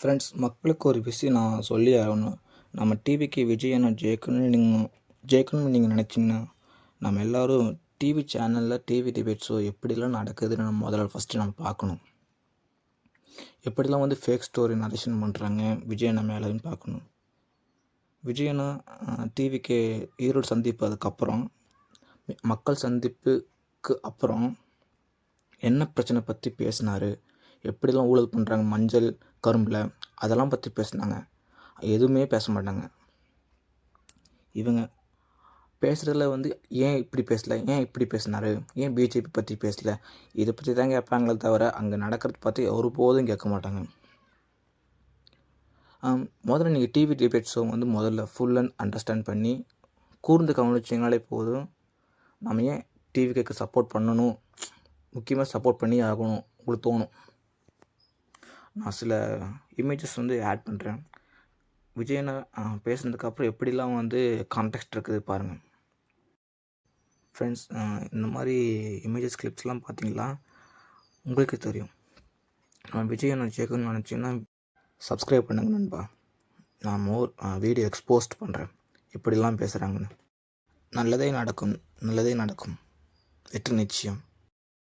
Friends, மக்களுக்கு ஒரு விஷயம் நான் சொல்லி ஆகணும். நம்ம டிவிக்கு விஜய் அண்ணா ஜெயிக்கணும்னு நீங்கள் நினச்சிங்கன்னா, நம்ம எல்லோரும் டிவி சேனலில் டிவி டிபேட் ஷோ எப்படிலாம் நடக்குதுன்னு நம்ம ஃபஸ்ட்டு நம்ம பார்க்கணும். எப்படிலாம் ஃபேக் ஸ்டோரி நரேஷன் பண்ணுறாங்க விஜய் அண்ணா மேலேன்னு பார்க்கணும். விஜய் அண்ணா டிவிக்கு ஈரோடு சந்திப்பு அதுக்கப்புறம் மக்கள் சந்திப்புக்கு அப்புறம் என்ன பிரச்சனை பற்றி பேசினார், எப்படிலாம் ஊழல் பண்ணுறாங்க மஞ்சள் கரும்பில், அதெல்லாம் பற்றி பேசினாங்க. எதுவுமே பேச மாட்டாங்க. இவங்க பேசுகிறதுல ஏன் இப்படி பேசலை, ஏன் இப்படி பேசினார், ஏன் பிஜேபி பற்றி பேசலை, இதை பற்றி தான் கேட்பாங்களே தவிர அங்கே நடக்கிறது பற்றி ஒருபோதும் கேட்க மாட்டாங்க. முதல்ல நீங்கள் டிவி டிபேட் ஷோ முதல்ல ஃபுல் அண்ட் அண்டர்ஸ்டாண்ட் பண்ணி கூர்ந்து கவனிச்சிங்கனாலே போதும். நம்ம ஏன் டிவிக்கு சப்போர்ட் பண்ணணும், முக்கியமாக சப்போர்ட் பண்ணி ஆகணும் உங்களுக்கு தோணும். நான் சில இமேஜஸ் ஆட் பண்ணுறேன். விஜயனை பேசுனதுக்கப்புறம் எப்படிலாம் கான்டெக்ஸ்ட் இருக்குது பாருங்கள். ஃப்ரெண்ட்ஸ், இந்த மாதிரி இமேஜஸ் கிளிப்ஸ்லாம் பார்த்தீங்களா உங்களுக்கு தெரியும். நான் விஜயனை சேர்க்கணும்னு நினச்சிங்கன்னா சப்ஸ்கிரைப் பண்ணுங்க நண்பா. நான் வீடியோ எக்ஸ்போஸ்ட் பண்ணுறேன் எப்படிலாம் பேசுகிறாங்கன்னு. நல்லதே நடக்கும், நல்லதே நடக்கும். வெற்றி நிச்சயம்.